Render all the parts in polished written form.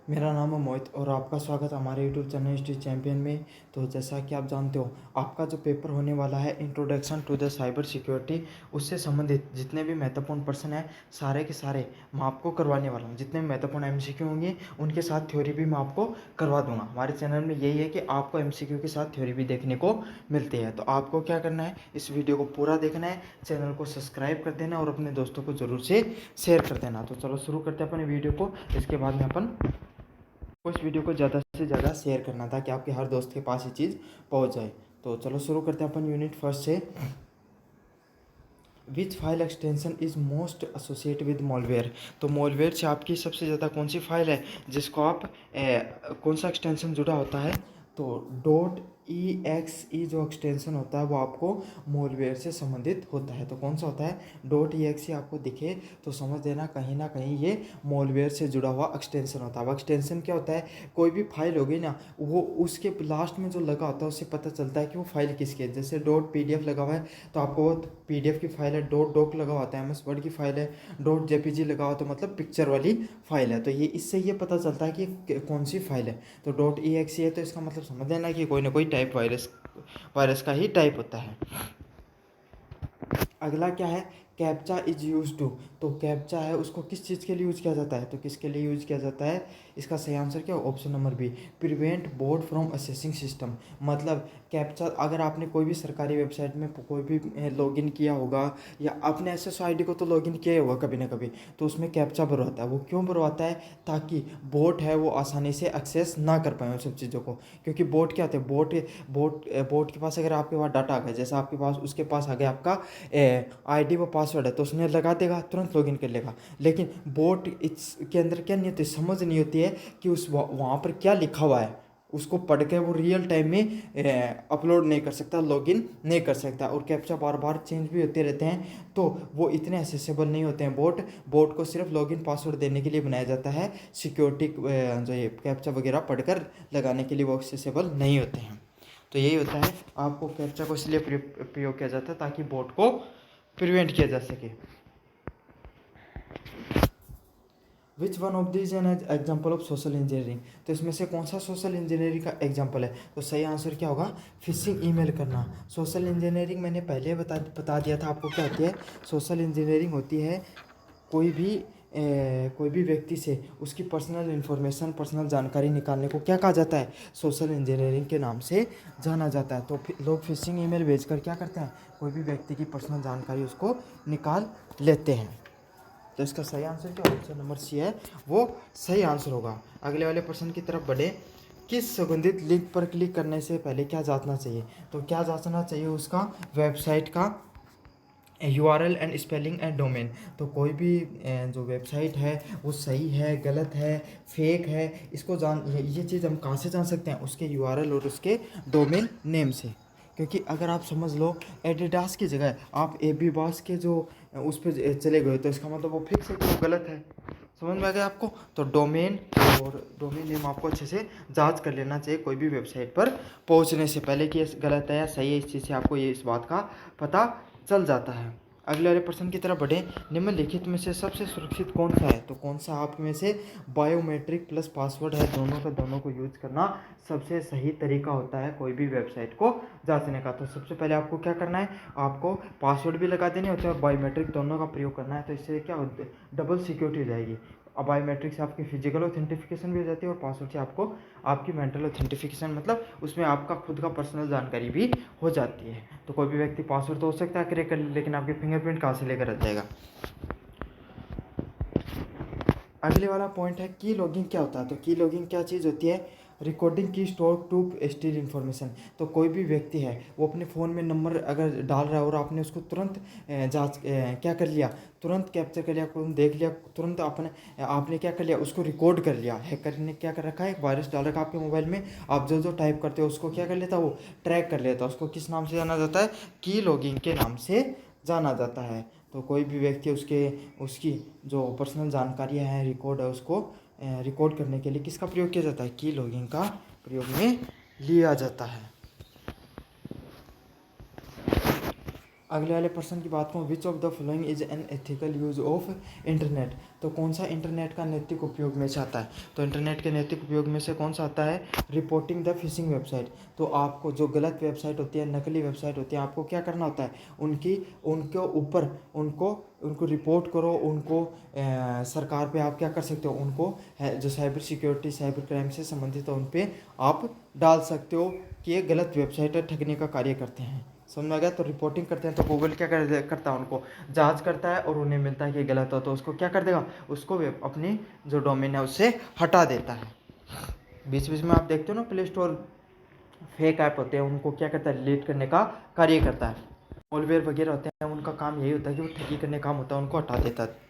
मेरा नाम है मोहित और आपका स्वागत है हमारे यूट्यूब चैनल हिस्ट्री चैंपियन में। तो जैसा कि आप जानते हो, आपका जो पेपर होने वाला है introduction to the cyber security, उससे संबंधित जितने भी महत्वपूर्ण प्रश्न हैं सारे के सारे मैं आपको करवाने वाला हूँ। जितने भी महत्वपूर्ण एमसीक्यू होंगे उनके साथ थ्योरी भी मैं आपको करवा दूंगा। हमारे चैनल में यही है कि आपको एमसीक्यू के साथ थ्योरी भी देखने को मिलती है। तो आपको क्या करना है, इस वीडियो को पूरा देखना है, चैनल को सब्सक्राइब कर देना और अपने दोस्तों को ज़रूर से शेयर कर देना। तो चलो शुरू करते हैं अपने वीडियो को। इसके बाद में अपन को इस वीडियो को ज़्यादा से ज़्यादा शेयर करना ताकि आपके हर दोस्त के पास ये चीज़ पहुंच जाए। तो चलो शुरू करते हैं अपन यूनिट फर्स्ट से। Which file extension is most associate with malware. तो मॉलवेयर से आपकी सबसे ज़्यादा कौन सी फाइल है जिसको आप कौन सा एक्सटेंशन जुड़ा होता है। तो .exe जो एक्सटेंशन होता है वो आपको मॉलवेयर से संबंधित होता है। तो कौन सा होता है, .exe आपको दिखे तो समझ देना कहीं ना कहीं ये मॉलवेयर से जुड़ा हुआ एक्सटेंशन होता है। वो एक्सटेंशन क्या होता है, कोई भी फाइल होगी ना, वो उसके लास्ट में जो लगा होता है उससे पता चलता है कि वो फाइल किसकी है। जैसे .pdf लगा हुआ है तो आपको वो PDF की फाइल है, .doc लगा हुआ होता है, MS वर्ड की फाइल है, .jpg लगा हुआ तो मतलब पिक्चर वाली फाइल है। तो ये इससे ये पता चलता है कि कौन सी फाइल है। तो .exe है तो इसका मतलब समझ लेना कि कोई ना कोई टाइप वायरस का ही टाइप होता है। अगला क्या है, कैप्चा इज यूज टू। तो कैप्चा है उसको किस चीज़ के लिए यूज किया जाता है, तो किसके लिए यूज किया जाता है, इसका सही आंसर क्या है, option number B, prevent board from accessing system. मतलब कैप्चा अगर आपने कोई भी सरकारी वेबसाइट में कोई भी लॉगिन किया होगा या अपने SSID को तो लॉगिन किया ही होगा कभी ना कभी, तो उसमें कैप्चा भरवाता है। वो क्यों भरवाता है, ताकि बोट है वो आसानी से एक्सेस ना कर पाए उन सब चीज़ों को। क्योंकि बोट क्या होते हैं, बोट के पास अगर आपके पास डाटा आ गया, जैसा आपके पास उसके पास आ गया आपका ID वो पासवर्ड है, तो उसने लगा देगा, तुरंत लॉगिन कर लेगा। लेकिन बोट इसके अंदर क्या नहीं होती, समझ नहीं होती है कि उस वहाँ पर क्या लिखा हुआ है, उसको पढ़ के वो रियल टाइम में अपलोड नहीं कर सकता, लॉगिन नहीं कर सकता। और कैप्चा बार बार चेंज भी होते रहते हैं, तो वो इतने एसेसेबल नहीं होते हैं। बोट को सिर्फ लॉगिन पासवर्ड देने के लिए बनाया जाता है, सिक्योरिटी जो ये कैप्चा वगैरह पढ़कर लगाने के लिए वो एक्सेसिबल नहीं होते हैं। तो यही होता है, आपको कैप्चा को इसलिए प्रयोग किया जाता है ताकि बोट को प्रिवेंट किया जा सके। Which one of this an example of social engineering. तो इसमें से कौन सा सोशल इंजीनियरिंग का एग्जाम्पल है, तो सही आंसर क्या होगा, फिशिंग ईमेल करना। सोशल इंजीनियरिंग मैंने पहले बता दिया था आपको क्या होती है। सोशल इंजीनियरिंग होती है कोई भी व्यक्ति से उसकी पर्सनल इन्फॉर्मेशन, पर्सनल जानकारी निकालने को क्या कहा जाता है, सोशल इंजीनियरिंग के नाम से जाना जाता है। तो लोग फिशिंग ईमेल भेजकर क्या करते हैं, कोई भी व्यक्ति की पर्सनल जानकारी उसको निकाल लेते हैं। तो इसका सही आंसर क्या, ऑप्शन नंबर सी है, वो सही आंसर होगा। अगले वाले प्रश्न की तरफ बढ़े। किस सुगंधित लिंक पर क्लिक करने से पहले क्या जांचना चाहिए, तो क्या जांचना चाहिए, उसका वेबसाइट का URL and spelling and domain. तो कोई भी जो वेबसाइट है वो सही है, गलत है, फेक है, इसको ये चीज़ हम कहाँ से जान सकते हैं, उसके URL और उसके डोमेन नेम से। क्योंकि अगर आप समझ लो एडिडास की जगह आप एबीबास के जो उस पर चले गए तो इसका मतलब वो फिक्स है कि वो गलत है। समझ में आ गया आपको। तो डोमेन और डोमेन नेम आपको अच्छे से जांच कर लेना चाहिए कोई भी वेबसाइट पर पहुंचने से पहले कि ये गलत है या सही है। इस चीज़ से आपको ये इस बात का पता चल जाता है। अगले वाले प्रश्न की तरफ बढ़े। निम्नलिखित में से सबसे सुरक्षित कौन सा है, तो कौन सा आप में से बायोमेट्रिक प्लस पासवर्ड है, दोनों को यूज करना सबसे सही तरीका होता है कोई भी वेबसाइट को जांचने का। तो सबसे पहले आपको क्या करना है, आपको पासवर्ड भी लगा देने होते हैं और बायोमेट्रिक दोनों का प्रयोग करना है। तो इससे क्या डबल सिक्योरिटी हो जाएगी। अब बायोमेट्रिक से आपकी फिजिकल ऑथेंटिफिकेशन भी हो जाती है और पासवर्ड से आपको आपकी मेंटल ऑथेंटिफिकेशन, मतलब उसमें आपका खुद का पर्सनल जानकारी भी हो जाती है। तो कोई भी व्यक्ति पासवर्ड तो हो सकता है क्रैक कर ले, लेकिन आपके फिंगरप्रिंट कहाँ से लेकर आ जाएगा। अगले वाला पॉइंट है की लॉगिंग क्या होता है। तो की लॉगिंग क्या चीज़ होती है, रिकॉर्डिंग की स्टोर टू स्टील इन्फॉर्मेशन। तो कोई भी व्यक्ति है वो अपने फ़ोन में नंबर अगर डाल रहा है और आपने उसको तुरंत क्या कर लिया, तुरंत कैप्चर कर लिया, देख लिया, तुरंत आपने क्या कर लिया, उसको रिकॉर्ड कर लिया। हैकर ने क्या कर रखा है, एक वायरस डाल रखा है आपके मोबाइल में। आप जो टाइप करते हो उसको क्या कर लेता है, वो ट्रैक कर लेता है। उसको किस नाम से जाना जाता है, की लॉगिंग के नाम से जाना जाता है। तो कोई भी व्यक्ति उसकी जो पर्सनल जानकारियाँ हैं, रिकॉर्ड है, उसको रिकॉर्ड करने के लिए किसका प्रयोग किया जाता है, की लॉगिंग का प्रयोग में लिया जाता है। अगले वाले पर्सन की बात करूँ, विच of the following is an ethical use of internet. तो कौन सा इंटरनेट का नैतिक उपयोग में से आता है? तो इंटरनेट के नैतिक उपयोग में से कौन सा आता है? Reporting the fishing website. तो आपको जो गलत वेबसाइट होती है, नकली वेबसाइट होती है, आपको क्या करना होता है? उनके ऊपर उनको रिपोर्ट करो, उनको सरकार पे आप क्या कर सकते हो? उनको जो साइबर सिक्योरिटी, साइबर क्राइम से संबंधित है, उन पे आप डाल सकते हो कि ये गलत वेबसाइट है, ठगने का कार्य करते हैं। समझ में आ गया? तो रिपोर्टिंग करते हैं तो गूगल क्या करता है? उनको जांच करता है और उन्हें मिलता है कि गलत हो तो उसको क्या कर देगा? उसको अपनी जो डोमेन है उससे हटा देता है। बीच बीच में आप देखते हो ना, प्ले स्टोर फेक ऐप होते हैं, उनको क्या करता है? डिलीट करने का कार्य करता है। मॉलवेयर वगैरह होते हैं, उनका काम यही होता है कि वो ठगी करने काम होता है, उनको हटा देता है।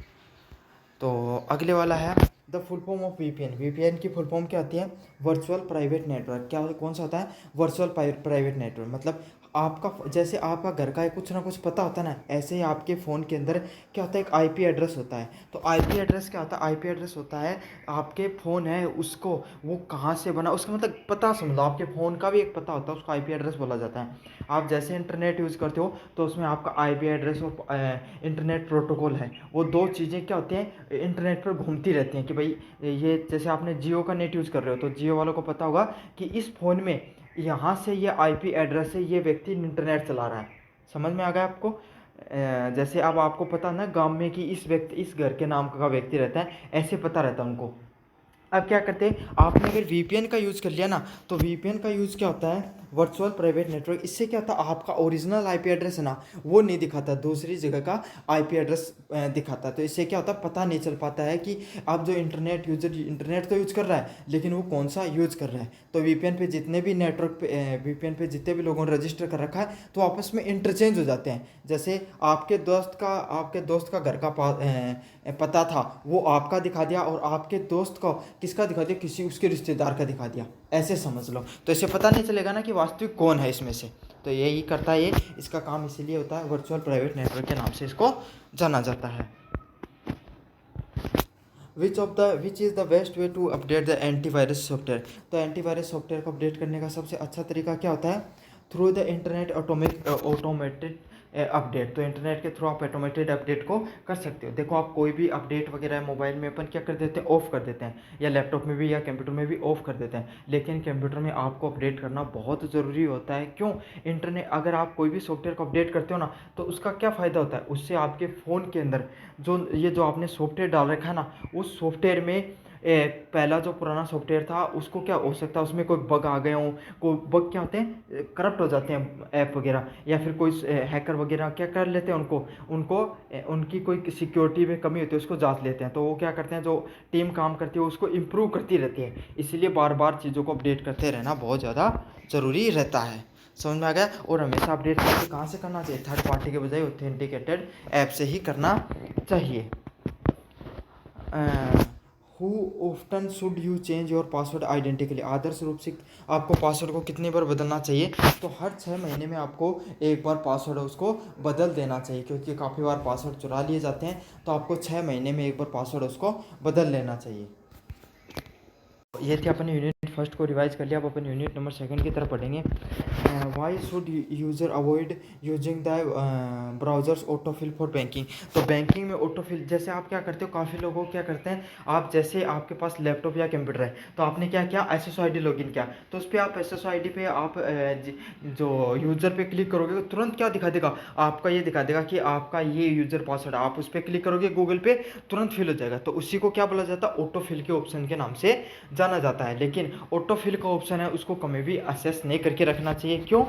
तो अगले वाला है the full form of VPN. VPN की फुल फॉर्म क्या होती है? Virtual private network. क्या कौन सा होता है? Virtual private network. मतलब आपका, जैसे आपका घर का कुछ ना कुछ पता होता है ना, ऐसे ही आपके फ़ोन के अंदर क्या होता है? एक आईपी एड्रेस होता है। तो आईपी एड्रेस क्या होता है? आईपी एड्रेस होता है आपके फ़ोन है उसको, वो कहाँ से बना उसका मतलब पता समझ लो। आपके फ़ोन का भी एक पता होता है, उसको आईपी एड्रेस बोला जाता है। आप जैसे इंटरनेट यूज़ करते हो तो उसमें आपका आईपी एड्रेस और इंटरनेट प्रोटोकॉल है, वो दो चीज़ें क्या होती हैं? इंटरनेट पर घूमती रहती हैं कि भाई ये, जैसे आपने जियो का नेट यूज़ कर रहे हो तो जियो वालों को पता होगा कि इस फ़ोन में यहाँ से ये आईपी एड्रेस से ये व्यक्ति इंटरनेट चला रहा है। समझ में आ गया आपको? जैसे अब आपको पता ना गांव में कि इस व्यक्ति, इस घर के नाम का व्यक्ति रहता है, ऐसे पता रहता है उनको। अब क्या करते हैं? आपने अगर वीपीएन का यूज़ कर लिया ना, तो वीपीएन का यूज़ क्या होता है? Virtual private network. इससे क्या होता है? आपका ओरिजिनल आईपी एड्रेस है ना, वो नहीं दिखाता, दूसरी जगह का आईपी एड्रेस दिखाता है। तो इससे क्या होता है? पता नहीं चल पाता है कि आप जो इंटरनेट यूजर इंटरनेट तो यूज़ कर रहा है, लेकिन वो कौन सा यूज़ कर रहा है। तो वीपीएन पे जितने भी नेटवर्क पे, वीपीएन पे जितने भी लोगों ने रजिस्टर कर रखा है, तो आपस में इंटरचेंज हो जाते हैं। जैसे आपके दोस्त का घर का पता था, वो आपका दिखा दिया, और आपके दोस्त को किसका दिखा दिया? किसी उसके रिश्तेदार का दिखा दिया। ऐसे समझ लो। तो इससे पता नहीं चलेगा ना कि वास्तविक कौन है इसमें से। तो यही करता है ये, इसका काम इसीलिए होता है, वर्चुअल प्राइवेट नेटवर्क के नाम से इसको जाना जाता है। Which is the best way to update the antivirus software. तो एंटीवायरस सॉफ्टवेयर को अपडेट करने का सबसे अच्छा तरीका क्या होता है? Through the internet automated update. तो इंटरनेट के थ्रू आप ऑटोमेटेड अपडेट को कर सकते हो। देखो, आप कोई भी अपडेट वगैरह मोबाइल में अपन क्या कर देते हैं? ऑफ कर देते हैं, या लैपटॉप में भी या कंप्यूटर में भी ऑफ कर देते हैं। लेकिन कंप्यूटर में आपको अपडेट करना बहुत ज़रूरी होता है। क्यों? इंटरनेट, अगर आप कोई भी सॉफ्टवेयर को अपडेट करते हो ना, तो उसका क्या फ़ायदा होता है? उससे आपके फ़ोन के अंदर जो आपने सॉफ्टवेयर डाल रखा है ना, उस सॉफ्टवेयर में पहला जो पुराना सॉफ्टवेयर था उसको क्या हो सकता है? उसमें कोई बग आ गए हों। कोई बग क्या होते हैं? करप्ट हो जाते हैं ऐप वगैरह, या फिर कोई हैकर वगैरह क्या कर लेते हैं? उनकी कोई सिक्योरिटी में कमी होती है, उसको जांच लेते हैं। तो वो क्या करते हैं, जो टीम काम करती है उसको इम्प्रूव करती रहती है। इसलिए बार बार चीज़ों को अपडेट करते रहना बहुत ज़्यादा ज़रूरी रहता है। समझ में आ गया? और हमेशा अपडेट करके कहाँ से करना चाहिए? थर्ड पार्टी के बजाय ऑथेंटिकेटेड ऐप से ही करना चाहिए। How often should you change your password identically. आदर्श रूप से आपको पासवर्ड को कितनी बार बदलना चाहिए? तो हर 6 महीने में आपको एक बार पासवर्ड उसको बदल देना चाहिए, क्योंकि काफ़ी बार पासवर्ड चुरा लिए जाते हैं। तो आपको 6 महीने में एक बार पासवर्ड उसको बदल लेना चाहिए। ये थी अपनी यूनिट फर्स्ट को रिवाइज कर लिया। अब अपन यूनिट नंबर सेकंड की तरफ पढ़ेंगे। Why should user avoid using the browsers autofill for banking. तो बैंकिंग में ऑटोफिल, जैसे आप क्या करते हो, काफ़ी लोगों क्या करते हैं, आप जैसे आपके पास लैपटॉप या कंप्यूटर है, तो आपने क्या किया? SSID लॉगिन किया, तो उस पर आप SSID पे आप जो यूज़र पे क्लिक करोगे तो तुरंत क्या दिखा देगा? आपका ये दिखा देगा कि आपका ये यूज़र पासवर्ड। आप उस पर क्लिक करोगे गूगल पे, तुरंत फिल हो जाएगा। तो उसी को क्या बोला जाता है? ऑटोफिल के ऑप्शन के नाम से जाना जाता है। लेकिन ऑटोफिल का ऑप्शन है उसको कभी भी एक्सेस नहीं करके रखना चाहिए। क्यों?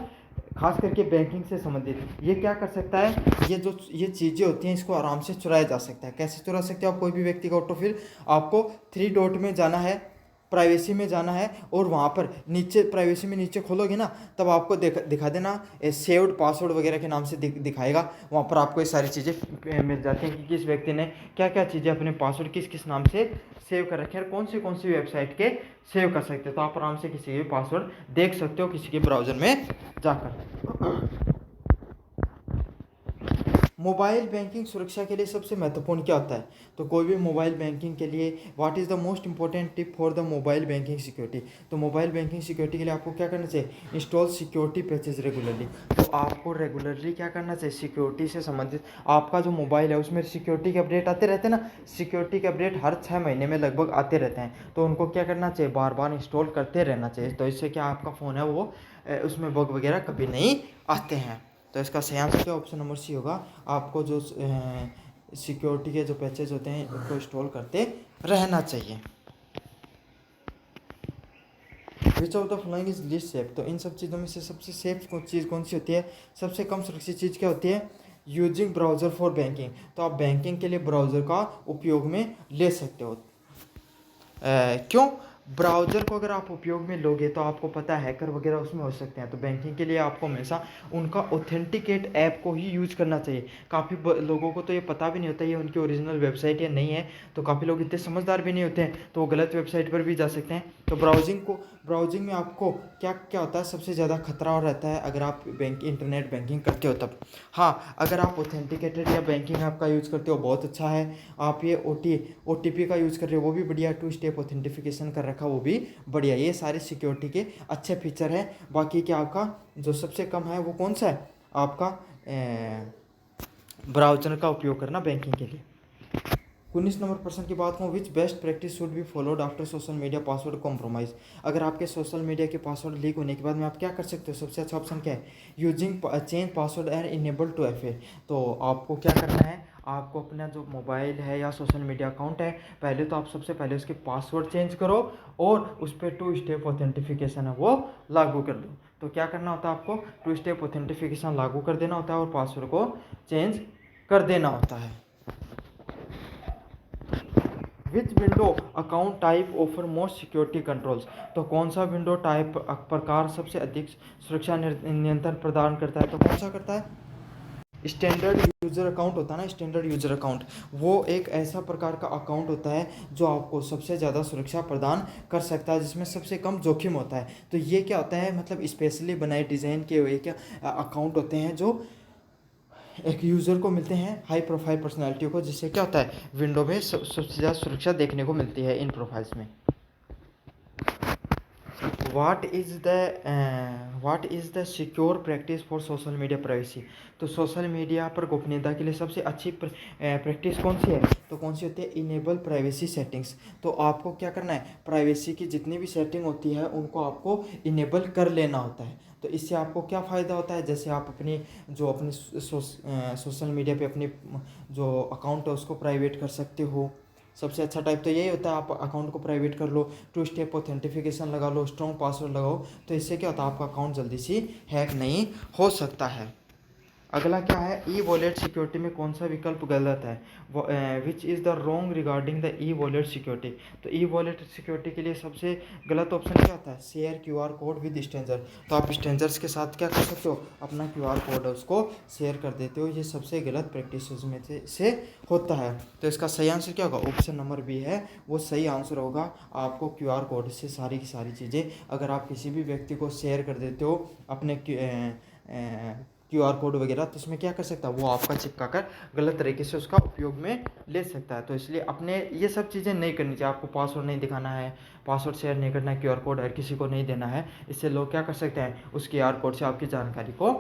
खास करके बैंकिंग से संबंधित ये क्या कर सकता है? ये चीज़ें होती हैं, इसको आराम से चुराया जा सकता है। कैसे चुरा सकते हो आप कोई भी व्यक्ति का ऑटोफिल? आपको 3 डॉट में जाना है, प्राइवेसी में जाना है, और वहाँ पर नीचे प्राइवेसी में नीचे खोलोगे ना, तब आपको दिखा देना सेव्ड पासवर्ड वगैरह के नाम से दिखाएगा। वहाँ पर आपको ये सारी चीज़ें मिल जाती हैं कि किस व्यक्ति ने क्या क्या चीज़ें अपने पासवर्ड किस किस नाम से सेव कर रखे हैं, और कौन सी वेबसाइट के सेव कर सकते हैं। तो आप आराम से किसी के भी पासवर्ड देख सकते हो किसी के ब्राउज़र में जाकर। मोबाइल बैंकिंग सुरक्षा के लिए सबसे महत्वपूर्ण क्या होता है? तो कोई भी मोबाइल बैंकिंग के लिए what is the most important tip for the mobile banking security? तो मोबाइल बैंकिंग सिक्योरिटी के लिए आपको क्या करना चाहिए? Install security patches regularly. तो आपको रेगुलरली क्या करना चाहिए? सिक्योरिटी से संबंधित आपका जो मोबाइल है उसमें सिक्योरिटी के अपडेट आते रहते हैं ना, सिक्योरिटी के अपडेट हर 6 महीने में लगभग आते रहते हैं, तो उनको क्या करना चाहिए? बार बार इंस्टॉल करते रहना चाहिए। तो इससे क्या आपका फ़ोन है वो उसमें बग वगैरह कभी नहीं आते हैं। तो इसका सही आंसर क्या ऑप्शन नंबर सी होगा। आपको जो सिक्योरिटी के जो पैचेज होते हैं उनको इंस्टॉल करते रहना चाहिए। विच of the following is least safe? तो इन सब चीज़ों में से सबसे सेफ चीज़ कौन सी होती है? सबसे कम सुरक्षित चीज़ क्या होती है? Using browser for banking. तो आप बैंकिंग के लिए ब्राउज़र का उपयोग में ले सकते हो। क्यों? ब्राउज़र को अगर आप उपयोग में लोगे तो आपको पता है हैकर वगैरह उसमें हो सकते हैं, तो बैंकिंग के लिए आपको हमेशा उनका ऑथेंटिकेट ऐप को ही यूज़ करना चाहिए। काफ़ी लोगों को तो ये पता भी नहीं होता ये उनकी ओरिजिनल वेबसाइट या नहीं है, तो काफ़ी लोग इतने समझदार भी नहीं होते हैं, तो वो गलत वेबसाइट पर भी जा सकते हैं। तो ब्राउजिंग में आपको क्या क्या होता है? सबसे ज़्यादा खतरा रहता है अगर आप इंटरनेट बैंकिंग करते हो तब। हाँ, अगर आप ऑथेंटिकेटेड या बैंकिंग ऐप का यूज़ करते हो बहुत अच्छा है। आप ये OTP का यूज़ कर रहे हो वो भी बढ़िया, 2 स्टेप ऑथेंटिफिकेशन कर रखा वो भी बढ़िया। ये सारे सिक्योरिटी के अच्छे फीचर हैं। बाकी क्या आपका जो सबसे कम है वो कौन सा है? आपका ब्राउज़र का उपयोग करना बैंकिंग के लिए। 19 नंबर प्रश्न की बात करूँ, विच best practice should be followed after social media password compromise? अगर आपके सोशल मीडिया के पासवर्ड लीक होने के बाद में आप क्या कर सकते हो? सबसे अच्छा ऑप्शन क्या है? Using change password and enable two FA। तो आपको क्या करना है? आपको अपना जो मोबाइल है या सोशल मीडिया अकाउंट है, पहले तो आप सबसे पहले उसके पासवर्ड चेंज करो और उस पर 2 स्टेप ऑथेंटिफिकेशन है वो लागू कर दो। तो क्या करना होता है? आपको 2 स्टेप ऑथेंटिफिकेशन लागू कर देना होता है और पासवर्ड को चेंज कर देना होता है। Which window account type offer most security controls? तो कौन सा विंडो टाइप प्रकार सबसे अधिक सुरक्षा नियंत्रण प्रदान करता है? तो कौन सा करता है? स्टैंडर्ड यूज़र अकाउंट होता है ना, स्टैंडर्ड यूज़र अकाउंट, वो एक ऐसा प्रकार का अकाउंट होता है जो आपको सबसे ज़्यादा सुरक्षा प्रदान कर सकता है, जिसमें सबसे कम जोखिम होता है। तो ये क्या होता है? मतलब स्पेशली बनाए डिज़ाइन किए हुए क्या अकाउंट होते हैं जो एक यूज़र को मिलते हैं, हाई प्रोफाइल पर्सनैलिटी को, जिससे क्या होता है विंडो में सबसे ज़्यादा सुरक्षा देखने को मिलती है इन प्रोफाइल्स में। What is the secure practice for social media privacy? तो सोशल मीडिया पर गोपनीयता के लिए सबसे अच्छी प्रैक्टिस कौन सी है? तो कौन सी होती है? Enable privacy settings. तो आपको क्या करना है? प्राइवेसी की जितनी भी सेटिंग होती है उनको आपको इनेबल कर लेना होता है। तो इससे आपको क्या फ़ायदा होता है? जैसे आप अपनी सोशल मीडिया पे अपनी जो अकाउंट है उसको प्राइवेट कर सकते हो। सबसे अच्छा टाइप तो यही होता है, आप अकाउंट को प्राइवेट कर लो, 2 स्टेप ऑथेंटिफिकेशन लगा लो, स्ट्रॉन्ग पासवर्ड लगाओ, तो इससे क्या होता है आपका अकाउंट जल्दी से हैक नहीं हो सकता है। अगला क्या है? ई वॉलेट सिक्योरिटी में कौन सा विकल्प गलत है? Which is the wrong regarding the e wallet security? तो ई वॉलेट सिक्योरिटी के लिए सबसे गलत ऑप्शन क्या होता है? Share QR code with stranger. तो आप स्ट्रेंजर्स के साथ क्या कर सकते हो? अपना QR कोड है उसको शेयर कर देते हो, ये सबसे गलत प्रैक्टिस में से होता है। तो इसका सही आंसर क्या होगा? ऑप्शन नंबर बी है वो सही आंसर होगा। आपको QR कोड से सारी की सारी चीज़ें अगर आप किसी भी व्यक्ति को शेयर कर देते हो अपने QR कोड वगैरह, तो उसमें क्या कर सकता है वो आपका चिपका कर गलत तरीके से उसका उपयोग में ले सकता है। तो इसलिए अपने ये सब चीज़ें नहीं करनी चाहिए। आपको पासवर्ड नहीं दिखाना है, पासवर्ड शेयर नहीं करना है, QR कोड हर किसी को नहीं देना है। इससे लोग क्या कर सकते हैं? उस QR कोड से आपकी जानकारी को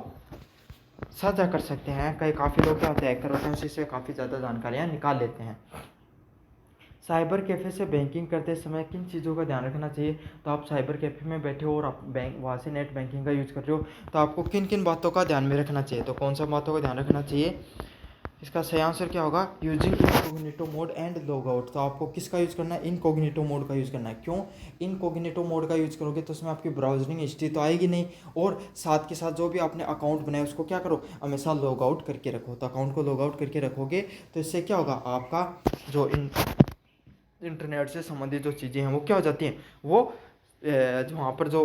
साझा कर सकते हैं। काफ़ी लोग क्या होते हैं हैकर होते हैं, इससे काफ़ी ज़्यादा जानकारियाँ निकाल लेते हैं। साइबर कैफ़े से बैंकिंग करते समय किन चीज़ों का ध्यान रखना चाहिए? तो आप साइबर कैफ़े में बैठे हो और आप वहाँ से नेट बैंकिंग का यूज़ कर रहे हो, तो आपको किन किन बातों का ध्यान में रखना चाहिए? तो कौन सा बातों का ध्यान रखना चाहिए? इसका सही आंसर क्या होगा? Using incognito mode and log out. तो आपको किसका यूज़ करना है? इनकॉग्निटो मोड का यूज़ करना है। क्यों? इनकॉग्निटो मोड का यूज़ करोगे तो उसमें आपकी ब्राउजिंग हिस्ट्री तो आएगी नहीं, और साथ के साथ जो भी आपने अकाउंट बनाया उसको क्या करो? हमेशा लॉग आउट करके रखो। तो अकाउंट को लॉग आउट करके रखोगे तो इससे क्या होगा? आपका जो इंटरनेट से संबंधित जो चीज़ें हैं वो क्या हो जाती हैं? वो जो वहाँ पर जो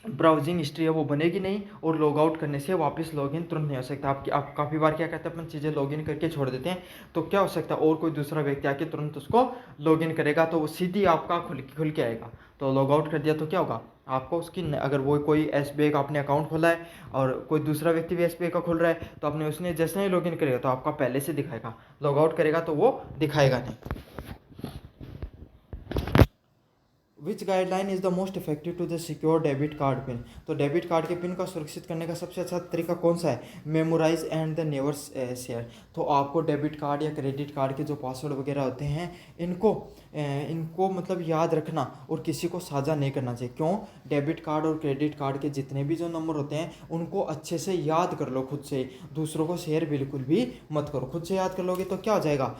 ब्राउजिंग हिस्ट्री है वो बनेगी नहीं, और लॉग आउट करने से वापस लॉगिन तुरंत नहीं हो सकता। आप काफ़ी बार क्या कहते हैं, अपन चीज़ें लॉगिन करके छोड़ देते हैं, तो क्या हो सकता है और कोई दूसरा व्यक्ति आके तुरंत उसको लॉगिन करेगा, तो वो सीधी आपका खुल के आएगा। तो लॉग आउट कर दिया तो क्या होगा, आपको उसकी अगर वो कोई SBI का आपने अकाउंट खोला है और कोई दूसरा व्यक्ति भी SBI का खोल रहा है, तो आपने उसने जैसे ही लॉगिन करेगा तो आपका पहले से दिखाएगा, लॉग आउट करेगा तो वो दिखाएगा नहीं। Which guideline is the most effective to the secure debit card pin. तो डेबिट कार्ड के पिन का सुरक्षित करने का सबसे अच्छा तरीका कौन सा है, memorise and the never share. तो आपको डेबिट कार्ड या क्रेडिट कार्ड के जो पासवर्ड वगैरह होते हैं इनको मतलब याद रखना और किसी को साझा नहीं करना चाहिए। क्यों, डेबिट कार्ड और क्रेडिट कार्ड के जितने भी जो नंबर होते हैं उनको अच्छे से याद कर लो खुद से, दूसरों को शेयर बिल्कुल भी मत करो। खुद से याद कर लोगे तो क्या हो जाएगा,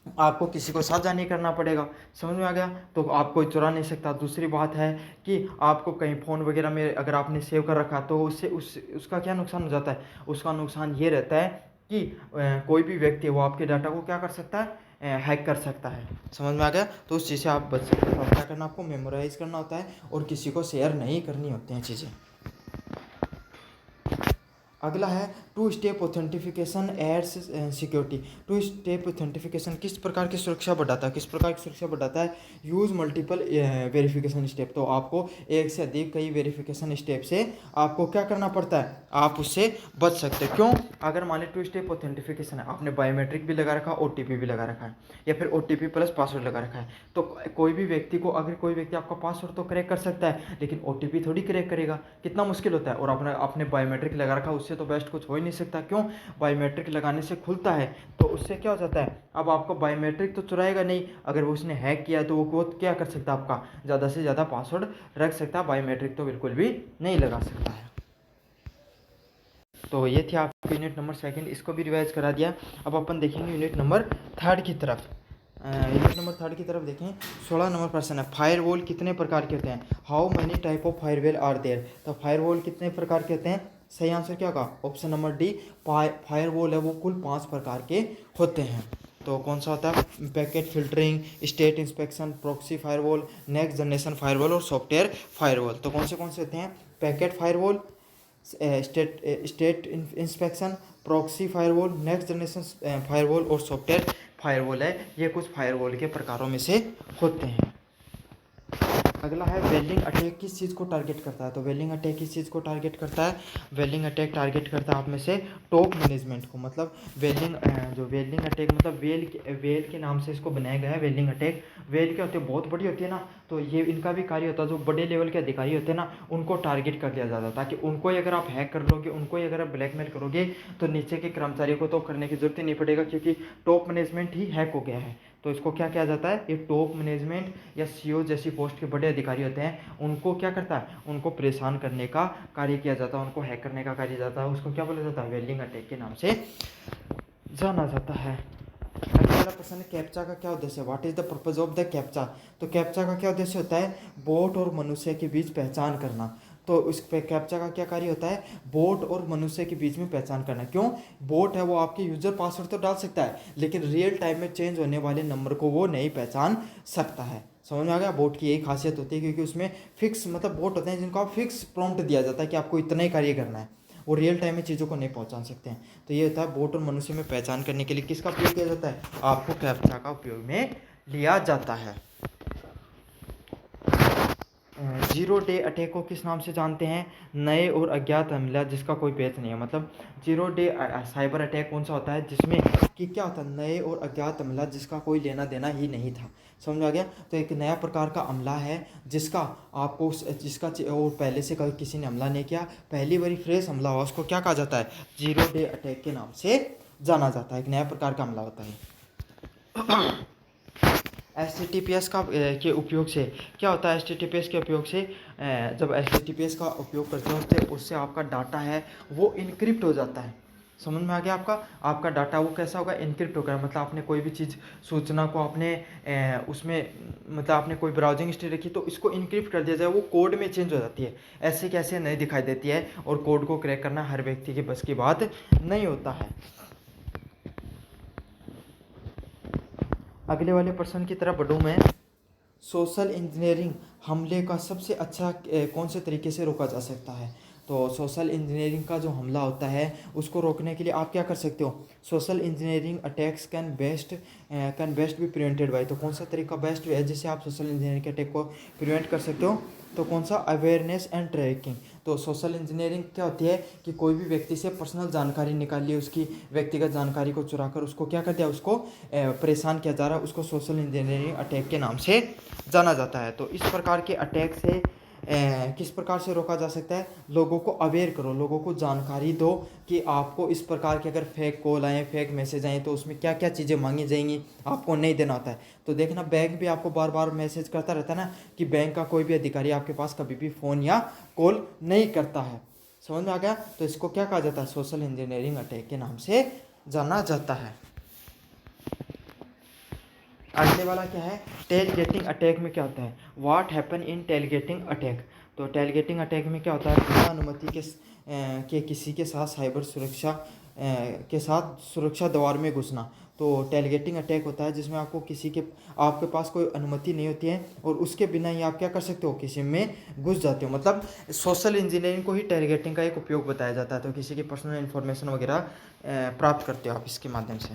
आपको किसी को साझा नहीं करना पड़ेगा। समझ में आ गया, तो आप कोई चुरा नहीं सकता। दूसरी बात है कि आपको कहीं फ़ोन वगैरह में अगर आपने सेव कर रखा तो उससे उसका क्या नुकसान हो जाता है, उसका नुकसान ये रहता है कि कोई भी व्यक्ति वो आपके डाटा को क्या कर सकता है, हैक कर सकता है। समझ में आ गया, तो उस चीज़ से आप बच सकते हो। क्या करना, आपको मेमोराइज करना होता है और किसी को शेयर नहीं करनी होती हैं चीज़ें। अगला है two step authentication aids security. Two step authentication किस प्रकार की सुरक्षा बढ़ाता है, किस प्रकार की सुरक्षा बढ़ाता है, यूज़ मल्टीपल वेरिफिकेशन स्टेप। तो आपको एक से अधिक कई वेरिफिकेशन स्टेप से आपको क्या करना पड़ता है, आप उससे बच सकते हो। क्यों, अगर मान लीजिए टू स्टेप ऑथेंटिफिकेशन है, आपने बायोमेट्रिक भी लगा रखा, OTP भी लगा रखा है, या फिर OTP प्लस पासवर्ड लगा रखा है, तो कोई भी व्यक्ति को, अगर कोई व्यक्ति आपका पासवर्ड तो क्रैक कर सकता है लेकिन OTP थोड़ी क्रैक करेगा, कितना मुश्किल होता है। और आपने बायोमेट्रिक लगा रखा, उससे तो बेस्ट कुछ हो ही नहीं सकता। क्यों, बायोमेट्रिक लगाने से खुलता है, तो उससे क्या हो जाता है, अब आपको बायोमेट्रिक तो चुराएगा नहीं, अगर वो उसने हैक किया तो वो क्या कर सकता है, आपका ज़्यादा से ज़्यादा पासवर्ड रख सकता है, बायोमेट्रिक तो बिल्कुल भी नहीं लगा सकता है। तो ये थी आपकी यूनिट नंबर 2, इसको भी रिवाइज करा दिया। अब अपन देखेंगे यूनिट नंबर 3 की तरफ। यूनिट नंबर 3 की तरफ देखें, 16 नंबर प्रश्न है, फायरवॉल कितने प्रकार के होते हैं, how many type of firewall are there. तो फायरवॉल कितने प्रकार के होते हैं, सही आंसर क्या होगा, ऑप्शन नंबर डी, फायरवॉल है वो कुल 5 प्रकार के होते हैं। तो कौन सा होता है, packet filtering, state inspection, proxy firewall, next generation firewall और सॉफ्टवेयर फायरवॉल। तो कौन से होते हैं, packet firewall, state inspection, proxy firewall, next generation firewall और सॉफ्टवेयर फायरवॉल है। ये कुछ फायरवॉल के प्रकारों में से होते हैं। अगला है वेलिंग अटैक किस चीज़ को टारगेट करता है। तो वेलिंग अटैक किस चीज़ को टारगेट करता है, वेलिंग अटैक टारगेट करता है आप में से टॉप मैनेजमेंट को। मतलब जो वेलिंग अटैक मतलब वेल के नाम से इसको बनाया गया है वेलिंग अटैक। वेल क्या होती है, बहुत बड़ी होती है ना, तो ये इनका भी कार्य होता है, जो बड़े लेवल के अधिकारी होते हैं ना उनको टारगेट कर लिया जाता है, ताकि उनको ही अगर आप हैक कर लोगे, उनको ही अगर आप ब्लैकमेल करोगे तो नीचे के कर्मचारियों को तो करने की जरूरत ही नहीं पड़ेगा, क्योंकि टॉप मैनेजमेंट ही हैक हो गया है। तो इसको क्या किया जाता है, ये टॉप मैनेजमेंट या CEO जैसी पोस्ट के बड़े अधिकारी होते हैं, उनको क्या करता है, उनको परेशान करने का कार्य किया जाता है, उनको हैक करने का कार्य जाता है। उसको क्या बोला जाता है, वेलिंग अटैक के नाम से जाना जाता है। अगला प्रश्न है, कैप्चा का क्या उद्देश्य है, what is the purpose of the captcha. तो कैप्चा का क्या उद्देश्य होता है, बोट और मनुष्य के बीच पहचान करना। तो उस पे कैप्चा का क्या कार्य होता है, बोट और मनुष्य के बीच में पहचान करना। क्यों, बोट है वो आपके यूजर पासवर्ड तो डाल सकता है लेकिन रियल टाइम में चेंज होने वाले नंबर को वो नहीं पहचान सकता है। समझ में आ गया, बोट की यही खासियत होती है, क्योंकि उसमें फिक्स मतलब बोट होते हैं जिनको आप फिक्स प्रॉम्प्ट दिया जाता है कि आपको इतना ही कार्य करना है, वो रियल टाइम में चीज़ों को नहीं पहचान सकते हैं। तो ये होता है बोट और मनुष्य में पहचान करने के लिए किसका उपयोग किया जाता है, आपको कैप्चा का उपयोग में लिया जाता है। 0 डे अटैक को किस नाम से जानते हैं, नए और अज्ञात हमला जिसका कोई पेच नहीं है। मतलब 0 डे साइबर अटैक कौन सा होता है जिसमें कि क्या होता है, नए और अज्ञात हमला जिसका कोई लेना देना ही नहीं था। समझ में आ गया, तो एक नया प्रकार का हमला है जिसका और पहले से कभी किसी ने हमला नहीं किया, पहली बारी फ्रेश हमला हुआ, उसको क्या कहा जाता है, 0 डे अटैक के नाम से जाना जाता है। एक नया प्रकार का हमला होता है। HTTPS के उपयोग से क्या होता है, HTTPS के उपयोग से जब HTTPS का उपयोग करते हैं तो उससे आपका डाटा है वो इनक्रिप्ट हो जाता है। समझ में आ गया, आपका डाटा वो कैसा होगा, इनक्रिप्ट होगा। मतलब आपने कोई भी चीज़ सूचना को आपने उसमें मतलब आपने कोई ब्राउजिंग हिस्ट्री रखी तो इसको इनक्रिप्ट कर दिया जाए, वो कोड में चेंज हो जाती है, ऐसे कैसे नहीं दिखाई देती है। और कोड को क्रैक करना हर व्यक्ति के बस की बात नहीं होता है। अगले वाले प्रश्न की तरफ बढ़ूँ मैं। सोशल इंजीनियरिंग हमले का सबसे अच्छा कौन से तरीके से रोका जा सकता है? तो सोशल इंजीनियरिंग का जो हमला होता है उसको रोकने के लिए आप क्या कर सकते हो? Social engineering attacks can best be prevented by, तो कौन सा तरीका बेस्ट है जिससे आप सोशल इंजीनियरिंग के अटैक को प्रिवेंट कर सकते हो? तो कौन सा? Awareness and tracking. तो सोशल इंजीनियरिंग क्या होती है कि कोई भी व्यक्ति से पर्सनल जानकारी निकाल ली, उसकी व्यक्तिगत जानकारी को चुरा कर उसको क्या कर दिया, उसको परेशान किया जा रहा है, उसको सोशल इंजीनियरिंग अटैक के नाम से जाना जाता है। तो इस प्रकार के अटैक से किस प्रकार से रोका जा सकता है? लोगों को अवेयर करो, लोगों को जानकारी दो कि आपको इस प्रकार के अगर फेक कॉल आए, फेक मैसेज आए तो उसमें क्या क्या चीज़ें मांगी जाएंगी, आपको नहीं देना होता है। तो देखना बैंक भी आपको बार बार मैसेज करता रहता है ना, कि बैंक का कोई भी अधिकारी आपके पास कभी भी फ़ोन या कॉल नहीं करता है। समझ में आ गया? तो इसको क्या कहा जाता है? सोशल इंजीनियरिंग अटैक के नाम से जाना जाता है। अगले वाला क्या है? टेल गेटिंग अटैक में क्या होता है? What happen in tailgating attack. तो टेल गेटिंग अटैक में क्या होता है? बिना अनुमति के किसी के साथ साइबर सुरक्षा के साथ सुरक्षा द्वार में घुसना। तो टेल गेटिंग अटैक होता है जिसमें आपके पास कोई अनुमति नहीं होती है और उसके बिना ही आप क्या कर सकते हो? किसी में घुस जाते हो। मतलब सोशल इंजीनियरिंग को ही टेल गेटिंग का एक उपयोग बताया जाता है। तो किसी की पर्सनल इन्फॉर्मेशन वगैरह प्राप्त करते हो आप इसके माध्यम से।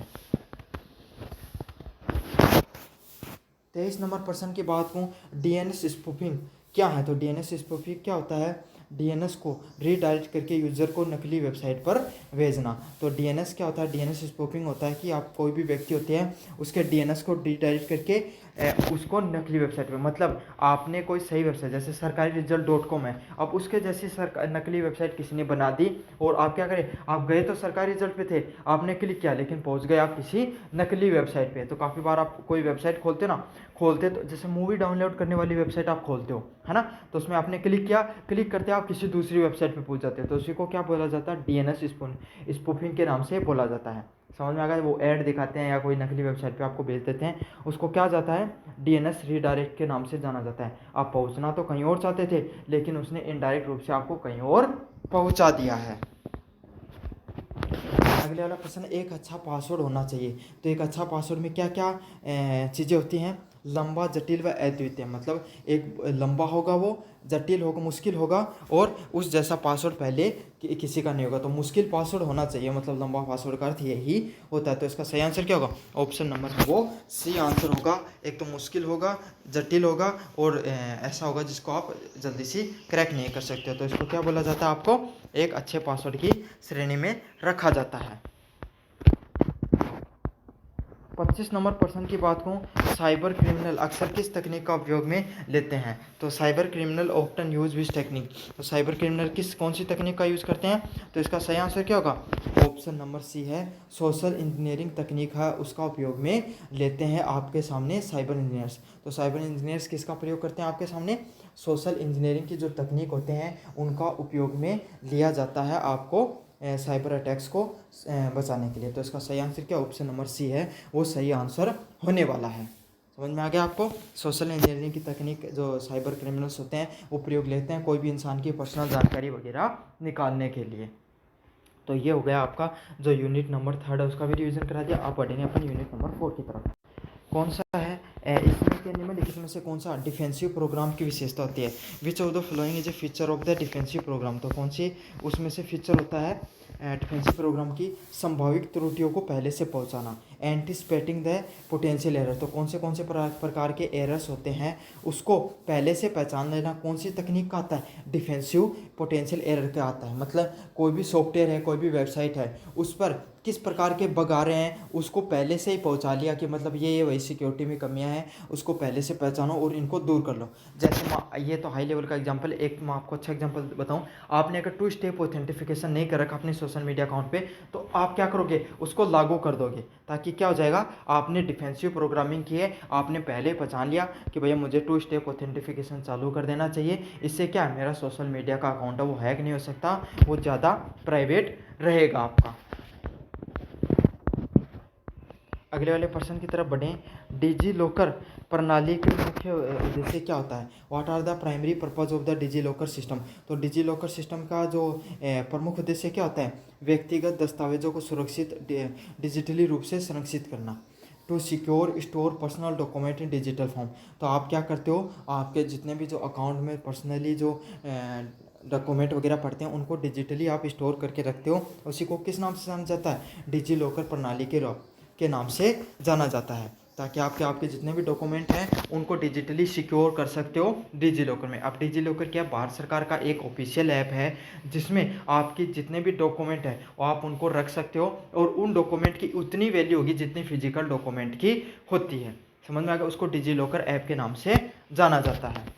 23 नंबर प्रश्न की बात करूँ, डीएनएस स्पूफिंग क्या है? तो डीएनएस स्पूफिंग क्या होता है? डीएनएस को रीडायरेक्ट करके यूज़र को नकली वेबसाइट पर भेजना। तो डीएनएस क्या होता है? डीएनएस स्पूफिंग होता है कि आप कोई भी व्यक्ति होते हैं उसके डीएनएस को रीडायरेक्ट करके उसको नकली वेबसाइट पर, मतलब आपने कोई सही वेबसाइट जैसे सरकारी रिजल्ट .com है, अब उसके जैसी नकली वेबसाइट किसी ने बना दी और आप क्या करें? आप गए तो सरकारी रिजल्ट पे थे, आपने क्लिक किया लेकिन पहुंच गए आप किसी नकली वेबसाइट पे। तो काफ़ी बार आप कोई वेबसाइट खोलते तो जैसे मूवी डाउनलोड करने वाली वेबसाइट आप खोलते हो, है ना? तो उसमें आपने क्लिक किया, क्लिक करते आप किसी दूसरी वेबसाइट पे पहुंच जाते हो। तो उसी को क्या बोला जाता है? डीएनएस स्पूफिंग के नाम से बोला जाता है। समझ में आ गया? वो ऐड दिखाते हैं या कोई नकली वेबसाइट पे आपको भेज देते हैं, उसको क्या जाता है? डीएनएस रीडायरेक्ट के नाम से जाना जाता है। आप पहुंचना तो कहीं और चाहते थे लेकिन उसने इनडायरेक्ट रूप से आपको कहीं और पहुंचा दिया है। अगले वाला प्रश्न, एक अच्छा पासवर्ड होना चाहिए। तो एक अच्छा पासवर्ड में क्या क्या चीज़ें होती हैं? लंबा, जटिल व अद्वितीय। मतलब एक लंबा होगा, वो जटिल होगा, मुश्किल होगा और उस जैसा पासवर्ड पहले किसी का नहीं होगा। तो मुश्किल पासवर्ड होना चाहिए, मतलब लंबा पासवर्ड का अर्थ यही होता है। तो इसका सही आंसर क्या होगा? ऑप्शन नंबर वो सी आंसर होगा। एक तो मुश्किल होगा, जटिल होगा और ऐसा होगा जिसको आप जल्दी से क्रैक नहीं कर सकते हो। तो इसको क्या बोला जाता है? आपको एक अच्छे पासवर्ड की श्रेणी में रखा जाता है। 25 नंबर प्रश्न की बात करूँ, साइबर क्रिमिनल अक्सर किस तकनीक का उपयोग में लेते हैं? तो cyber criminal often use which technique. तो साइबर क्रिमिनल कौन सी तकनीक का यूज़ करते हैं? तो इसका सही आंसर क्या होगा? ऑप्शन नंबर सी है, सोशल इंजीनियरिंग तकनीक है उसका उपयोग में लेते हैं आपके सामने साइबर इंजीनियर्स। तो साइबर इंजीनियर्स किसका प्रयोग करते हैं आपके सामने? सोशल इंजीनियरिंग की जो तकनीक होते हैं उनका उपयोग में लिया जाता है आपको साइबर अटैक्स को बचाने के लिए। तो इसका सही आंसर क्या? ऑप्शन नंबर सी है, वो सही आंसर होने वाला है। समझ में आ गया आपको? सोशल इंजीनियरिंग की तकनीक जो साइबर क्रिमिनल्स होते हैं वो प्रयोग लेते हैं कोई भी इंसान की पर्सनल जानकारी वगैरह निकालने के लिए। तो ये हो गया आपका जो यूनिट नंबर 3 है उसका भी रिवीजन करा दिया। आप बढ़ेंगे अपन यूनिट नंबर 4 की तरफ। कौन सा है इसमें के निम्नलिखित में से कौन सा डिफेंसिव प्रोग्राम की विशेषता होती है? Which of the following is a feature of the defensive program. तो कौन सी उसमें से फीचर होता है डिफेंसिव प्रोग्राम की? संभावित त्रुटियों को पहले से पहुंचाना, एंटिसिपेटिंग द पोटेंशियल एरर। तो कौन से प्रकार के एरर्स होते हैं उसको पहले से पहचान लेना कौन सी तकनीक का आता है? डिफेंसिव पोटेंशियल एरर का आता है। मतलब कोई भी सॉफ्टवेयर है, कोई भी वेबसाइट है, उस पर किस प्रकार के बग आ रहे हैं उसको पहले से ही पहुंचा लिया कि मतलब ये वही सिक्योरिटी में कमियां हैं, उसको पहले से पहचानो और इनको दूर कर लो। जैसे ये तो हाई लेवल का एग्जांपल, एक मैं आपको अच्छा एग्जांपल बताऊं। आपने अगर 2 स्टेप ऑथेंटिफिकेशन नहीं कर रखा अपने सोशल मीडिया अकाउंट पे तो आप क्या करोगे? उसको लागू कर दोगे, ताकि क्या हो जाएगा? आपने डिफेंसिव प्रोग्रामिंग की है, आपने पहले पहचान लिया कि भैया मुझे 2 स्टेप ऑथेंटिफिकेशन चालू कर देना चाहिए। इससे क्या मेरा सोशल मीडिया का अकाउंट है वो हैक नहीं हो सकता, वो ज़्यादा प्राइवेट रहेगा आपका। अगले वाले प्रश्न की तरफ बढ़ें। डिजी लॉकर प्रणाली के मुख्य उद्देश्य क्या होता है? What are the primary purpose of the DigiLocker system. तो डिजी लॉकर सिस्टम का जो प्रमुख उद्देश्य क्या होता है? व्यक्तिगत दस्तावेजों को सुरक्षित डिजिटली रूप से संरक्षित करना। To secure store personal document in digital form. तो आप क्या करते हो, आपके जितने भी जो अकाउंट में पर्सनली जो डॉक्यूमेंट वगैरह पढ़ते हैं उनको डिजिटली आप स्टोर करके रखते हो। उसी को किस नाम से जाना जाता है, डिजी लॉकर प्रणाली के नाम से जाना जाता है, ताकि आपके जितने भी डॉक्यूमेंट हैं उनको डिजिटली सिक्योर कर सकते हो डिजी लॉकर में। अब डिजी लॉकर क्या, भारत सरकार का एक ऑफिशियल ऐप है जिसमें आपके जितने भी डॉक्यूमेंट हैं वो आप उनको रख सकते हो, और उन डॉक्यूमेंट की उतनी वैल्यू होगी जितनी फिजिकल डॉक्यूमेंट की होती है। समझ में आ गया, उसको डिजी लॉकर ऐप के नाम से जाना जाता है।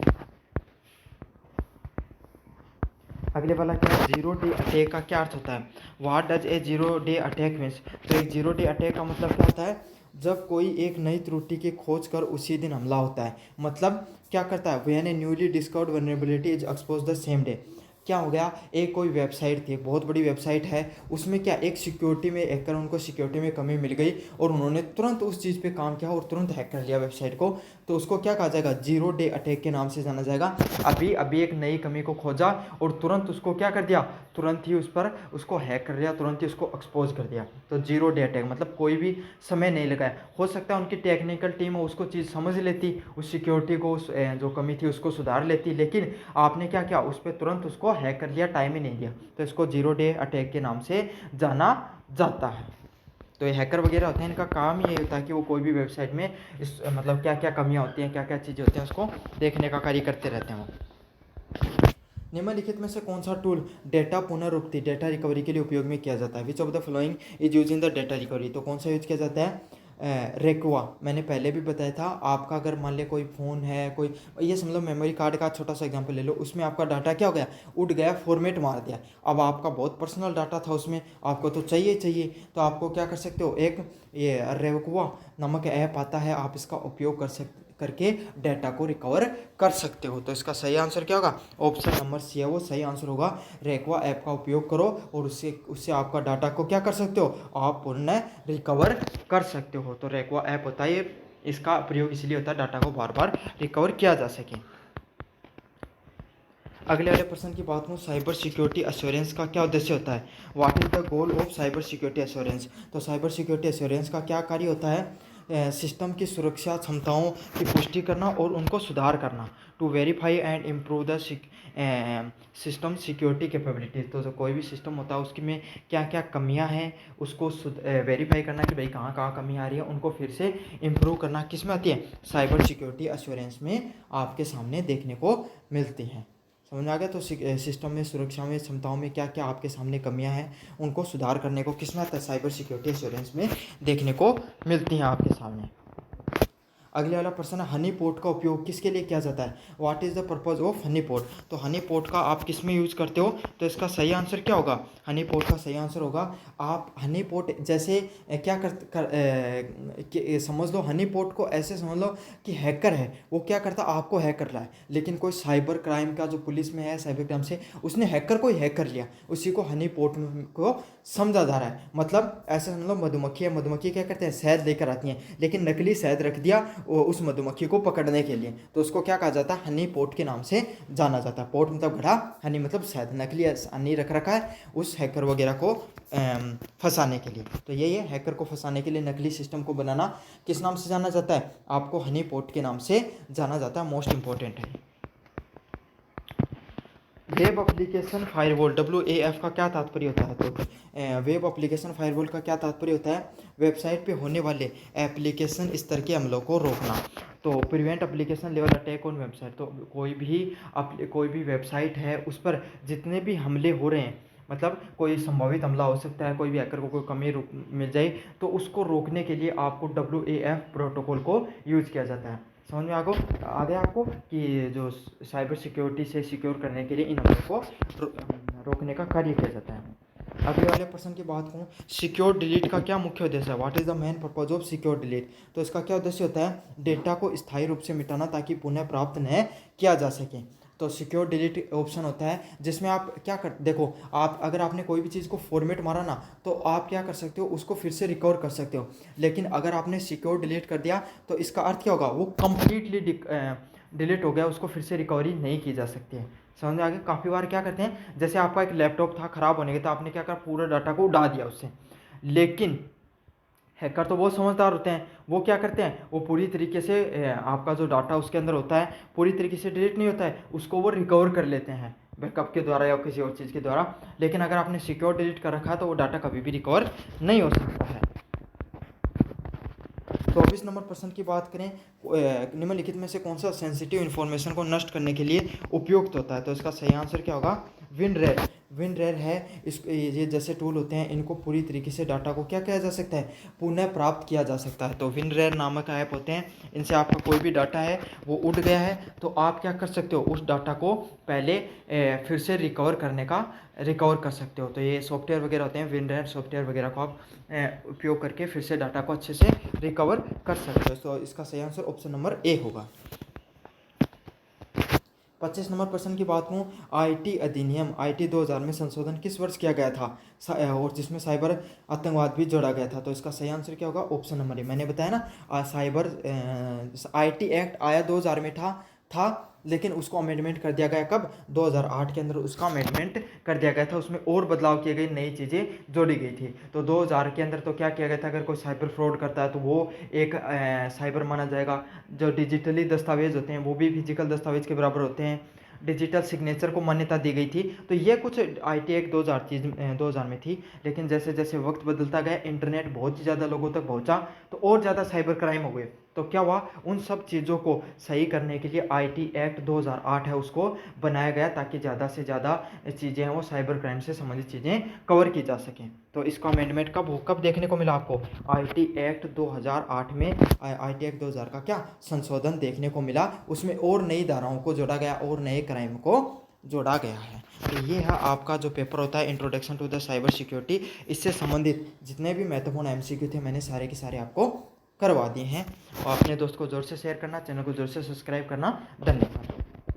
अगले वाला क्या है, जीरो डे अटैक का क्या अर्थ होता है, what does a zero day attack means. तो एक जीरो डे अटैक का मतलब क्या होता है, जब कोई एक नई त्रुटि की खोज कर उसी दिन हमला होता है। मतलब क्या करता है, when A newly discovered vulnerability is expose the same day. क्या हो गया, एक कोई वेबसाइट थी, एक बहुत बड़ी वेबसाइट है, उसमें क्या एक सिक्योरिटी में हैकर, उनको सिक्योरिटी में कमी मिल गई और उन्होंने तुरंत उस चीज़ पे काम किया और तुरंत हैक कर लिया वेबसाइट को। तो उसको क्या कहा जाएगा, जीरो डे अटैक के नाम से जाना जाएगा। अभी अभी एक नई कमी को खोजा और तुरंत उसको क्या कर दिया, तुरंत ही उस पर उसको हैक कर दिया, तुरंत ही उसको एक्सपोज कर दिया। तो जीरो डे अटैक मतलब कोई भी समय नहीं लगाया। हो सकता है उनकी टेक्निकल टीम उसको चीज़ समझ लेती, उस सिक्योरिटी को, उस जो कमी थी उसको सुधार लेती, लेकिन आपने क्या किया, उस पर तुरंत उसको हैक कर लिया, टाइम ही नहीं दिया। तो इसको जीरो डे अटैक के नाम से जाना जाता है। तो ये हैकर वगैरह होते हैं, इनका काम ये होता है कि वो कोई भी वेबसाइट में इस मतलब क्या क्या कमियां होती हैं, क्या क्या चीज़ें होती हैं, उसको देखने का कार्य करते रहते हैं वो। निम्नलिखित में से कौन सा टूल डेटा पुनरुक्ति, डेटा रिकवरी के लिए उपयोग में किया जाता है, which of the following is use in the data recovery. तो कौन सा यूज किया जाता है, रेकवा। मैंने पहले भी बताया था, आपका अगर मान लिया कोई फ़ोन है, कोई ये समझ लो मेमोरी कार्ड का छोटा सा एग्जांपल ले लो, उसमें आपका डाटा क्या हो गया, उड़ गया, फॉर्मेट मार दिया। अब आपका बहुत पर्सनल डाटा था उसमें, आपको तो चाहिए चाहिए, तो आपको क्या कर सकते हो, एक ये रेकवा नामक ऐप आता है, आप इसका उपयोग करके डाटा को रिकवर कर सकते हो। तो इसका सही आंसर क्या होगा, ऑप्शन नंबर सी है वो सही आंसर होगा। रेकवा ऐप का उपयोग करो और उससे उससे आपका डाटा को क्या कर सकते हो, आप पुनः रिकवर कर सकते हो। तो रेकवा ऐप होता है ये, इसका प्रयोग इसलिए होता है डाटा को बार बार रिकवर किया जा सके। अगले वाले प्रश्न की बात करूँ, साइबर सिक्योरिटी एश्योरेंस का क्या उद्देश्य होता है, what is the goal of cyber security assurance. तो साइबर सिक्योरिटी एश्योरेंस का क्या कार्य होता है, सिस्टम की सुरक्षा क्षमताओं की पुष्टि करना और उनको सुधार करना, to verify and improve the system security capabilities. तो जो कोई भी सिस्टम होता है उसकी में क्या क्या कमियां हैं उसको वेरीफाई करना कि भाई कहाँ कहाँ कमी आ रही है, उनको फिर से इम्प्रूव करना किस में आती है, साइबर सिक्योरिटी एश्योरेंस में आपके सामने देखने को मिलती हैं। समझ में आ गया। तो सिस्टम में सुरक्षा में क्षमताओं में क्या क्या आपके सामने कमियां हैं उनको सुधार करने को किस में आता है, साइबर सिक्योरिटी एश्योरेंस में देखने को मिलती हैं आपके सामने। अगले वाला प्रश्न है, हनी पोट का उपयोग किसके लिए किया जाता है, what is the purpose of honey pot. तो हनी पोट का आप किस में यूज़ करते हो, तो इसका सही आंसर क्या होगा, हनी पोट का सही आंसर होगा, आप हनी पोट जैसे क्या समझ लो, हनी पोट को ऐसे समझ लो कि हैकर है, वो क्या करता है, आपको हैक कर रहा है, लेकिन कोई साइबर क्राइम का जो पुलिस में है, साइबर क्राइम से उसने हैकर को ही हैक कर लिया, उसी को हनी पोट को समझा जा रहा है। मतलब ऐसे समझ लो, मधुमक्खी है, मधुमक्खी क्या करते हैं, शहद लेकर आती हैं, लेकिन नकली शहद रख दिया उस मधुमक्खी को पकड़ने के लिए, तो उसको क्या कहा जाता है, हनी पोट के नाम से जाना जाता है। पोट मतलब घड़ा, हनी मतलब शहद, नकली हनी रख रखा है उस हैकर वगैरह को फंसाने के लिए। तो ये हैकर को फंसाने के लिए नकली सिस्टम को बनाना किस नाम से जाना जाता है, आपको हनी पोट के नाम से जाना जाता है, मोस्ट इंपॉर्टेंट है। वेब एप्लीकेशन फायरवॉल, WAF का क्या तात्पर्य होता है, तो वेब एप्लीकेशन फायरवॉल का क्या तात्पर्य होता है, वेबसाइट पे होने वाले एप्लीकेशन स्तर के हमलों को रोकना। तो prevent application level attack on website, तो कोई भी वेबसाइट है उस पर जितने भी हमले हो रहे हैं, मतलब कोई संभावित हमला हो सकता है, कोई भी हैकर को कोई कमी मिल जाए, तो उसको रोकने के लिए आपको WAF प्रोटोकॉल को यूज़ किया जाता है। समझ में आ गया आपको कि जो साइबर सिक्योरिटी से सिक्योर करने के लिए इन हमलों को रोकने का कार्य किया जाता है। अगले वाले प्रश्न की बात करूँ, सिक्योर डिलीट का क्या मुख्य उद्देश्य है, what is the main purpose of secure delete. तो इसका क्या उद्देश्य होता है, डेटा को स्थायी रूप से मिटाना ताकि पुनः प्राप्त न किया जा सके। तो सिक्योर डिलीट ऑप्शन होता है जिसमें आप क्या कर, देखो आप अगर आपने कोई भी चीज़ को फॉर्मेट मारा ना, तो आप क्या कर सकते हो, उसको फिर से रिकवर कर सकते हो, लेकिन अगर आपने सिक्योर डिलीट कर दिया तो इसका अर्थ क्या होगा, वो कंप्लीटली डिलीट हो गया, उसको फिर से रिकवरी नहीं की जा सकती है। समझ में आ गया। काफ़ी बार क्या करते हैं, जैसे आपका एक लैपटॉप था ख़राब होने के, तो आपने क्या करा, पूरा डाटा को उड़ा दिया उससे, लेकिन हैकर तो बहुत समझदार होते हैं, वो क्या करते हैं, वो पूरी तरीके से आपका जो डाटा उसके अंदर होता है पूरी तरीके से डिलीट नहीं होता है, उसको वो रिकवर कर लेते हैं बैकअप के द्वारा या किसी और चीज़ के द्वारा। लेकिन अगर आपने सिक्योर डिलीट कर रखा है तो वो डाटा कभी भी रिकवर नहीं हो सकता है। 24 नंबर प्रश्न की बात करें, निम्नलिखित में से कौन सा सेंसिटिव इन्फॉर्मेशन को नष्ट करने के लिए उपयुक्त होता है, तो इसका सही आंसर क्या होगा, विनरेर। विनरेर है इस ये जैसे टूल होते हैं, इनको पूरी तरीके से डाटा को क्या किया जा सकता है, पुनः प्राप्त किया जा सकता है। तो विनरेर नामक ऐप होते हैं, इनसे आपका कोई भी डाटा है वो उड़ गया है तो आप क्या कर सकते हो, उस डाटा को पहले फिर से रिकवर कर सकते हो। तो ये सॉफ्टवेयर वगैरह होते हैं, विनरेर सॉफ्टवेयर वगैरह को आप उपयोग करके फिर से डाटा को अच्छे से रिकवर कर सकते हो। तो इसका सही आंसर ऑप्शन नंबर ए होगा। 25 नंबर प्रश्न की बात करूँ, आईटी अधिनियम आईटी 2000 में संशोधन किस वर्ष किया गया था और जिसमें साइबर आतंकवाद भी जोड़ा गया था, तो इसका सही आंसर क्या होगा, ऑप्शन नंबर ए। मैंने बताया ना साइबर आईटी एक्ट आया 2000 में था लेकिन उसको अमेंडमेंट कर दिया गया कब, 2008 के अंदर उसका अमेंडमेंट कर दिया गया था, उसमें और बदलाव किए गए, नई चीज़ें जोड़ी गई थी। तो 2000 के अंदर तो क्या किया गया था, अगर कोई साइबर फ्रॉड करता है तो वो एक साइबर माना जाएगा। जो डिजिटली दस्तावेज होते हैं वो भी फिजिकल दस्तावेज के बराबर होते हैं, डिजिटल सिग्नेचर को मान्यता दी गई थी। तो ये कुछ आई टी एक्ट 2000 में थी। लेकिन जैसे जैसे वक्त बदलता गया, इंटरनेट बहुत ही ज़्यादा लोगों तक पहुंचा तो और ज़्यादा साइबर क्राइम हो गए। तो क्या हुआ, उन सब चीज़ों को सही करने के लिए आईटी एक्ट 2008 है उसको बनाया गया ताकि ज़्यादा से ज़्यादा चीज़ें हैं वो साइबर क्राइम से संबंधित चीज़ें कवर की जा सकें। तो इसका अमेंडमेंट कब देखने को मिला आपको, आईटी एक्ट 2008 में आईटी एक्ट 2000 का क्या संशोधन देखने को मिला, उसमें और नई धाराओं को जोड़ा गया और नए क्राइम को जोड़ा गया है। तो ये है आपका जो पेपर होता है introduction to the cyber security, इससे संबंधित जितने भी महत्वपूर्ण एमसीक्यू थे मैंने सारे के सारे आपको करवा दिए हैं। और अपने दोस्त को ज़ोर से शेयर करना, चैनल को ज़ोर से सब्सक्राइब करना। धन्यवाद।